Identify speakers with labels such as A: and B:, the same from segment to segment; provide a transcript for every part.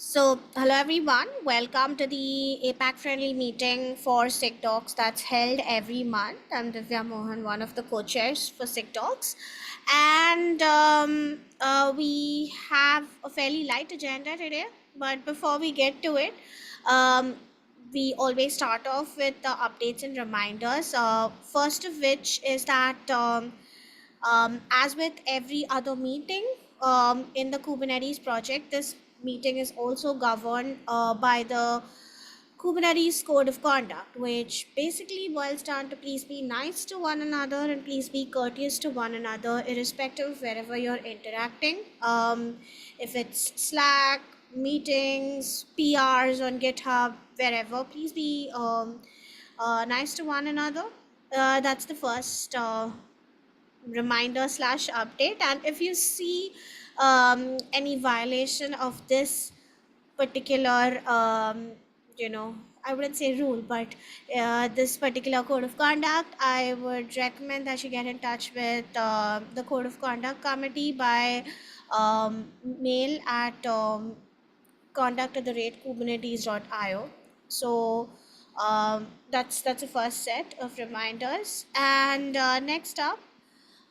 A: So, hello everyone. Welcome to the APAC friendly meeting for SIG Talks that's held every month. I'm Divya Mohan, one of the co-chairs for SIG Talks, and we have a fairly light agenda today. But before we get to it, um, we always start off with the updates and reminders. First of which is that. As with every other meeting in the Kubernetes project, this meeting is also governed by the Kubernetes Code of Conduct, which basically boils down to please be nice to one another and please be courteous to one another, irrespective of wherever you're interacting. If it's Slack, meetings, PRs on GitHub, wherever, please be nice to one another. That's the first reminder slash update, and if you see any violation of this particular I wouldn't say rule, but this particular code of conduct, I would recommend that you get in touch with the code of conduct committee by mail at conduct at the rate kubernetes.io. So that's the first set of reminders, and next up,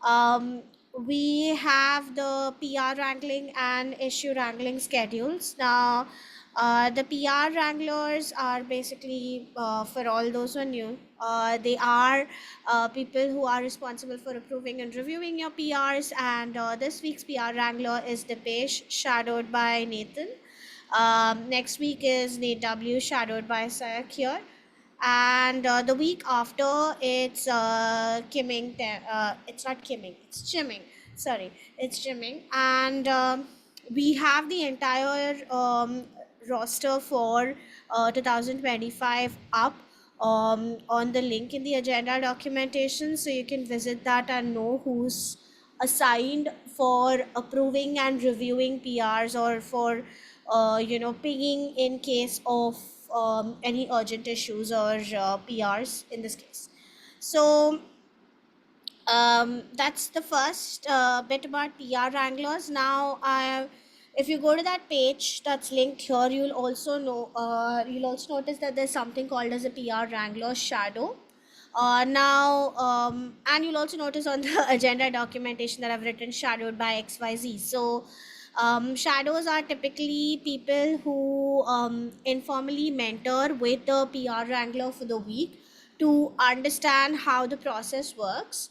A: um, we have the PR wrangling and issue wrangling schedules. Now, the PR wranglers are basically, for all those who are new, they are people who are responsible for approving and reviewing your PRs. And this week's PR wrangler is Dipesh, shadowed by Nathan. Next week is Nate W, shadowed by Sayak here, and the week after it's it's not Kimming, it's Chimming. Sorry, it's Chimming, and we have the entire roster for 2025 up on the link in the agenda documentation, so you can visit that and know who's assigned for approving and reviewing PRs, or for pinging in case of any urgent issues or PRs in this case. So that's the first bit about PR wranglers. Now, if you go to that page that's linked here, you'll also notice that there's something called as a PR wrangler shadow. And you'll also notice on the agenda documentation that I've written shadowed by XYZ. So shadows are typically people who informally mentor with the PR wrangler for the week to understand how the process works.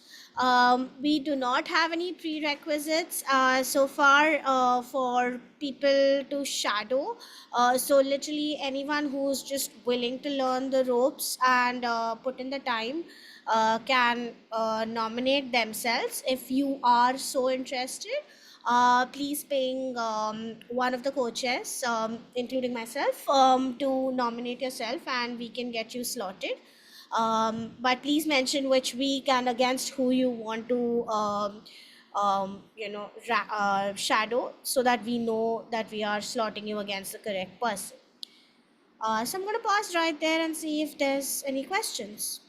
A: We do not have any prerequisites so far for people to shadow. So literally anyone who's just willing to learn the ropes and put in the time can nominate themselves. If you are so interested, please ping one of the coaches, including myself, to nominate yourself, and we can get you slotted. But please mention which week and against who you want to shadow, so that we know that we are slotting you against the correct person. So I'm going to pause right there and see if there's any questions.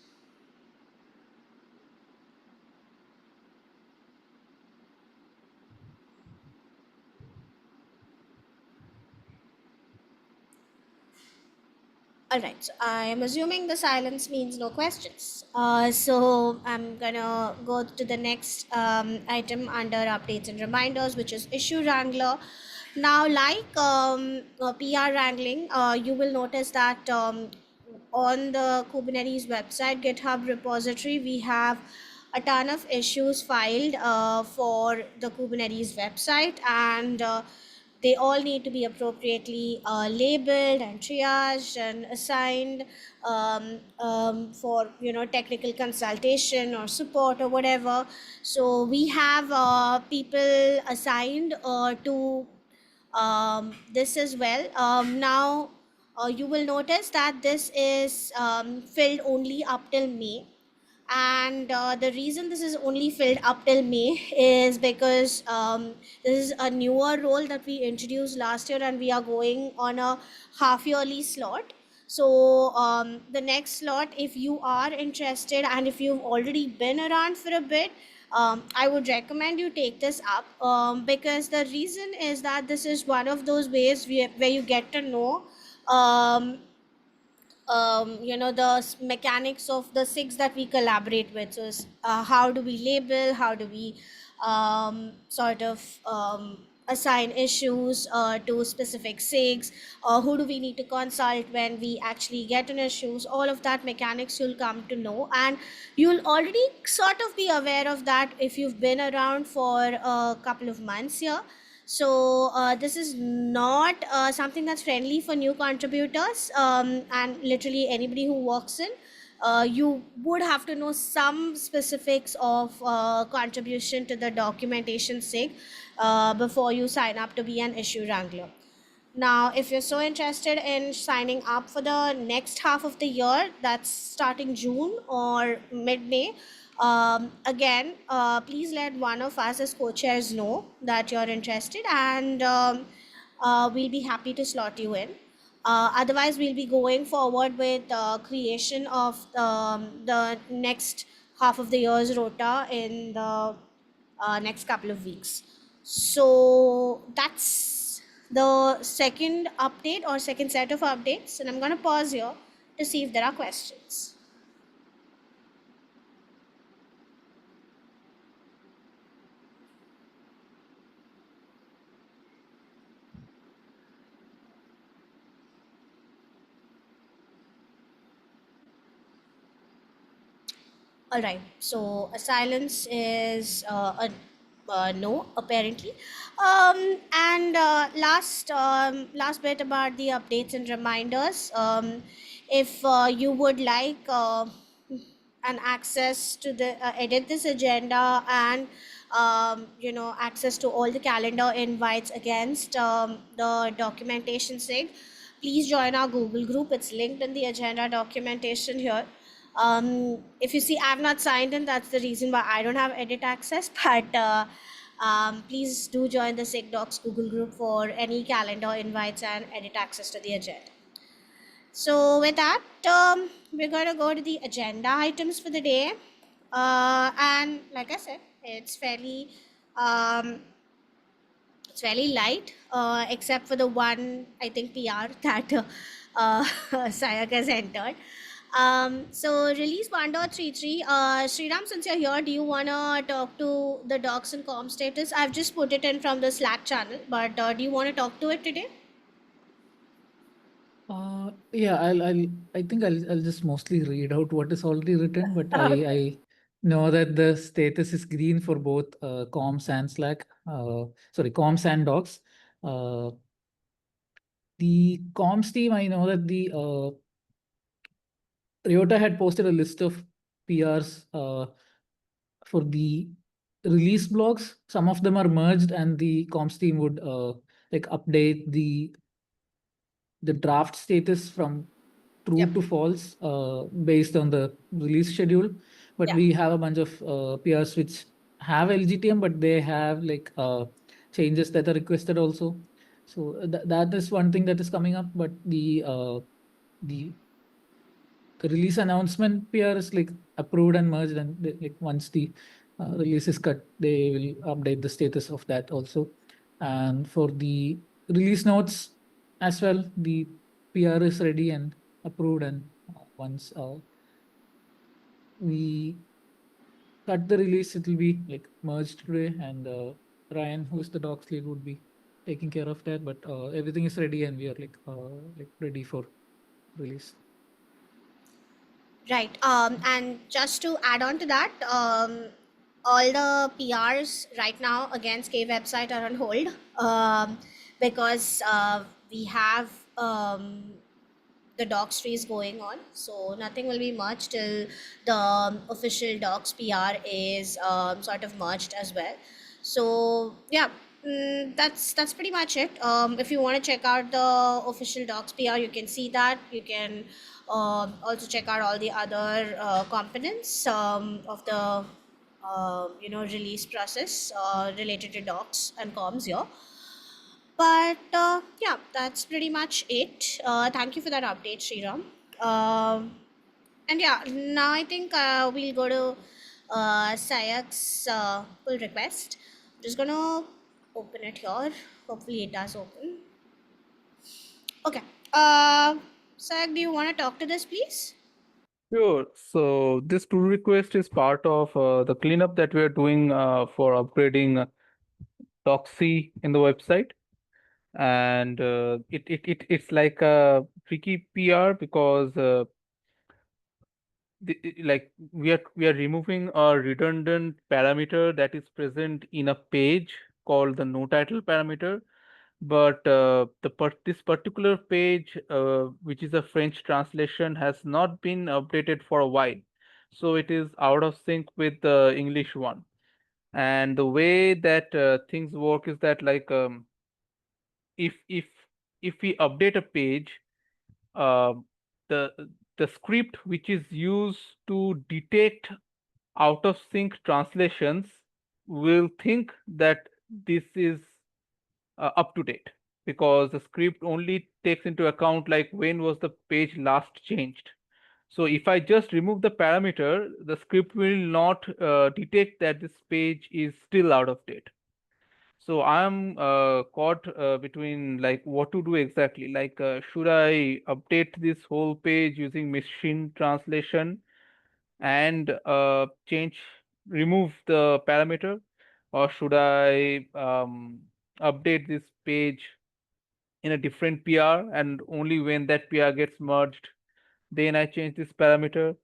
A: All right, so I am assuming the silence means no questions. So I'm gonna go to the next item under updates and reminders, which is issue wrangler. Now, like PR wrangling, you will notice that on the Kubernetes website, GitHub repository, we have a ton of issues filed for the Kubernetes website, and they all need to be appropriately labeled and triaged and assigned for technical consultation or support or whatever. So we have people assigned to this as well. Now, you will notice that this is filled only up till May, and the reason this is only filled up till May is because this is a newer role that we introduced last year, and we are going on a half yearly slot. So the next slot, if you are interested and if you've already been around for a bit, I would recommend you take this up, because the reason is that this is one of those ways where you get to know um, the mechanics of the SIGs that we collaborate with. So how do we label, how do we sort of assign issues to specific SIGs, or who do we need to consult when we actually get an issues. All of that mechanics you'll come to know, and you'll already sort of be aware of that if you've been around for a couple of months here. So this is not something that's friendly for new contributors, and literally anybody who walks in. You would have to know some specifics of contribution to the documentation SIG before you sign up to be an issue wrangler. Now, if you're so interested in signing up for the next half of the year, that's starting June or mid May, again, please let one of us as co chairs know that you're interested, and we'll be happy to slot you in. Otherwise, we'll be going forward with creation of the next half of the year's rota in the next couple of weeks. So that's the second update or second set of updates, and I'm going to pause here to see if there are questions. All right. So a silence is a no, apparently. And last bit about the updates and reminders. If you would like an access to the edit this agenda, and access to all the calendar invites against the documentation SIG, please join our Google group. It's linked in the agenda documentation here. If you see I've not signed in, that's the reason why I don't have edit access. But please do join the SIG Docs Google group for any calendar invites and edit access to the agenda. So with that, we're going to go to the agenda items for the day. And like I said, um, it's fairly light, except for the one, I think, PR that Sayak has entered. So release 1.33. Sriram, since you're here, do you want to talk to the docs and com status? I've just put it in from the Slack channel, but do you want to talk to it today?
B: Yeah, I think I'll just mostly read out what is already written, but I know that the status is green for both comms and Slack. Sorry, comms and docs. The comms team, I know that the Ryota had posted a list of PRs for the release blogs. Some of them are merged, and the comms team would like update the draft status from true
A: Yep.
B: to false based on the release schedule. But
A: Yeah.
B: we have a bunch of PRs which have LGTM, but they have like changes that are requested also. So that is one thing that is coming up. But the release announcement PR is like approved and merged, and like once the release is cut, they will update the status of that also. And for the release notes as well, the PR is ready and approved, and once we cut the release, it will be like merged today, and Ryan, who's the docs lead, would be taking care of that. But everything is ready, and we are like ready for release.
A: Right. And just to add on to that, all the PRs right now against K website are on hold, because we have the docs freeze going on. So nothing will be merged till the official docs PR is sort of merged as well. So yeah, that's pretty much it. If you want to check out the official docs PR, you can see that. You can also check out all the other components of the release process related to docs and comms here. But yeah, that's pretty much it. Thank you for that update, Sriram. And yeah, now I think we'll go to Sayak's pull request. I'm just gonna open it here. Hopefully it does open. Okay. Sayak, do you want to talk to this, please?
C: Sure. So this pull request is part of the cleanup that we are doing for upgrading Doxy in the website, and it's like a tricky PR because like we are removing a redundant parameter that is present in a page called the no title parameter. But this particular page, which is a French translation, has not been updated for a while, so it is out of sync with the English one. And the way that things work is that, like, if we update a page, um the the script which is used to detect out of sync translations will think that this is up to date, because the script only takes into account like when was the page last changed. So if I just remove the parameter, the script will not detect that this page is still out of date. So I'm caught between like what to do exactly. Like, should I update this whole page using machine translation and remove the parameter, or should I update this page in a different PR, and only when that PR gets merged, then I change this parameter?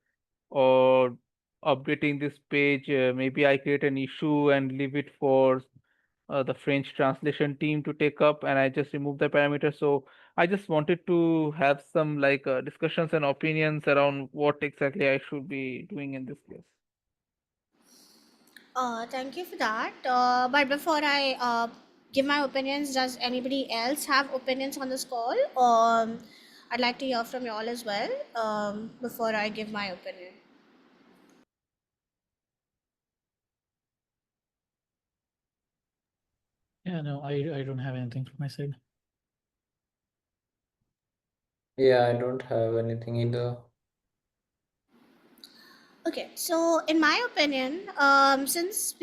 C: Or updating this page, maybe I create an issue and leave it for the French translation team to take up, and I just remove the parameter. So I just wanted to have some like discussions and opinions around what exactly I should be doing in this case.
A: Thank you for that. But before I give my opinions, does anybody else have opinions on this call? I'd like to hear from you all as well before I give my opinion.
B: Yeah, no, I don't have anything from my side.
D: Yeah, I don't have anything either.
A: Okay, so in my opinion, since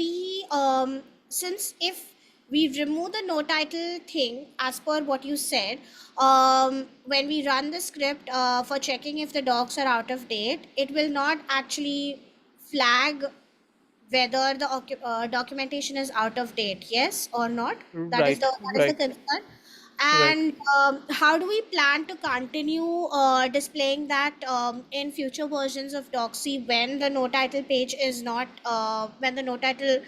A: if we remove the no title thing as per what you said, when we run the script for checking if the docs are out of date, it will not actually flag whether the documentation is out of date, yes or not.
C: Right,
A: That is the
C: right,
A: concern.
C: right.
A: And how do we plan to continue displaying that in future versions of Doxy when the no title page is not when the no title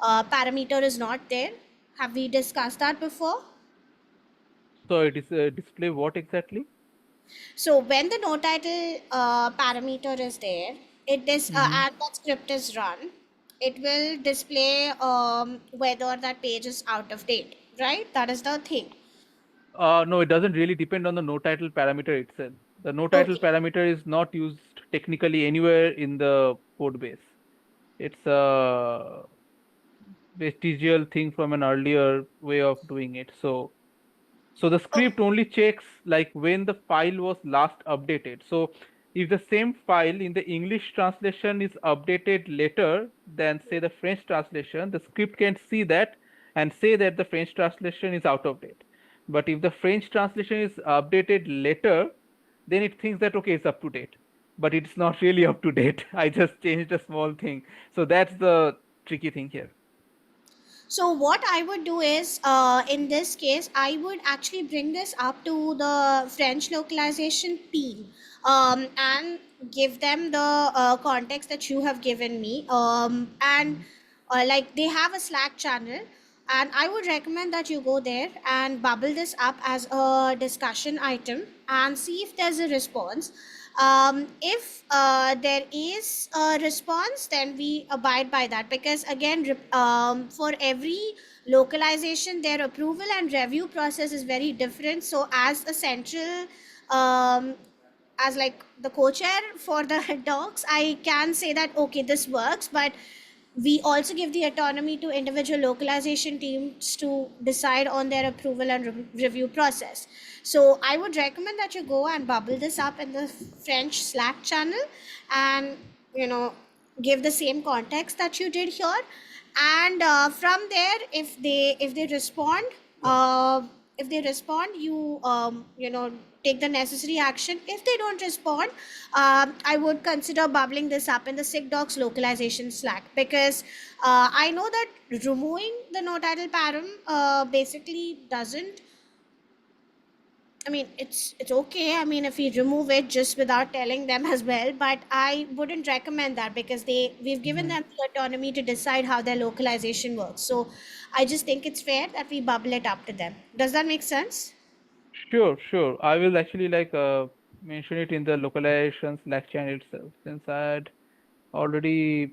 A: parameter is not there? Have we discussed that before?
C: So it is display what exactly?
A: So when the no title parameter is there, it is
C: Mm-hmm.
A: and that script is run, it will display whether that page is out of date, right? That is the thing.
C: No, it doesn't really depend on the no title parameter itself. The no title
A: Okay.
C: parameter is not used technically anywhere in the code base. It's a vestigial thing from an earlier way of doing it. So the
A: Oh,
C: script only checks like when the file was last updated. So if the same file in the English translation is updated later than say the French translation, the script can see that and say that the French translation is out of date. But if the French translation is updated later, then it thinks that okay, it's up to date. But it's not really up to date. I just changed a small thing. So that's the tricky thing here.
A: so what I would do is, in this case, I would actually bring this up to the French localization team, and give them the context that you have given me. And like they have a Slack channel, and I would recommend that you go there and bubble this up as a discussion item and see if there's a response. If there is a response, then we abide by that, because again, for every localization, their approval and review process is very different. So as a central um, as like the co-chair for the docs, I can say that okay, this works, but we also give the autonomy to individual localization teams to decide on their approval and review process. So I would recommend that you go and bubble this up in the French Slack channel, and you know give the same context that you did here, and from there, if they respond, uh, you know, take the necessary action. If they don't respond, I would consider bubbling this up in the SIG docs localization Slack, because I know that removing the no title param basically doesn't, I mean, it's okay. I mean, if we remove it just without telling them as well, but I wouldn't recommend that, because we've given them the autonomy to decide how their localization works. So I just think it's fair that we bubble it up to them. Does that make sense?
C: Sure, sure. I will actually mention it in the localization Slack channel itself, since I had already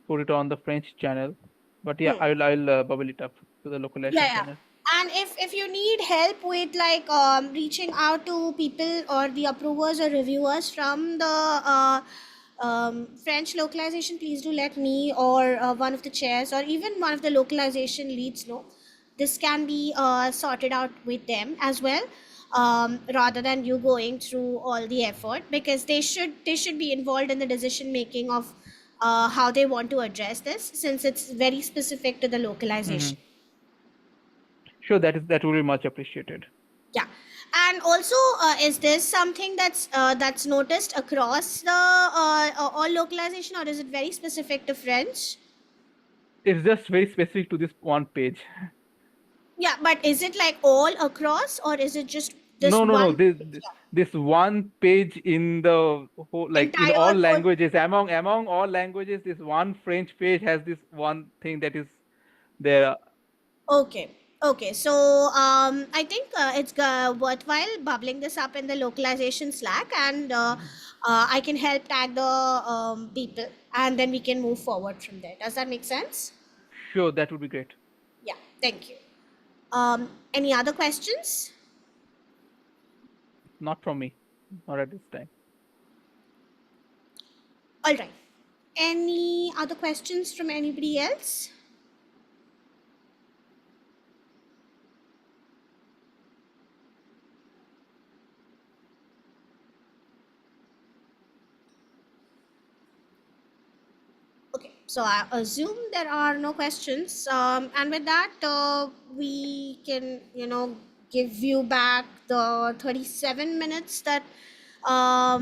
C: put it on the French channel. But yeah,
A: Hmm.
C: I'll bubble it up to the
A: Yeah,
C: localization
A: yeah.
C: channel.
A: And if you need help with like reaching out to people or the approvers or reviewers from the French localization, please do let me or one of the chairs or even one of the localization leads know. This can be sorted out with them as well, rather than you going through all the effort, because they should be involved in the decision making of how they want to address this, since it's very specific to the
C: Hmm.
A: localization.
C: Sure, that will be much appreciated.
A: Yeah, and also, is this something that's noticed across the all localization, or is it very specific to French?
C: It's just very specific to this one page.
A: Yeah, but is it like all across, or is it just this
C: No, no, no.
A: one
C: This one page in the whole, like in all
A: entire whole?
C: languages, among all languages, this one French page has this one thing that is there.
A: Okay, okay. So I think it's worthwhile bubbling this up in the localization Slack, and I can help tag the people, and then we can move forward from there. Does that make sense?
C: Sure, that would be great.
A: Yeah. Thank you. Any other questions?
C: Not from me, not at this time.
A: All right. Any other questions from anybody else? Okay, so I assume there are no questions. And with that, we can, give you back the 37 minutes that are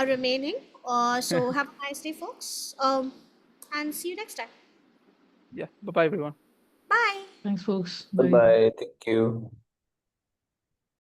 A: remaining. So have a nice day, folks. And see you next time.
C: Yeah. Bye bye, everyone.
A: Bye.
B: Thanks, folks.
D: Bye
B: Bye.
D: bye. Thank you.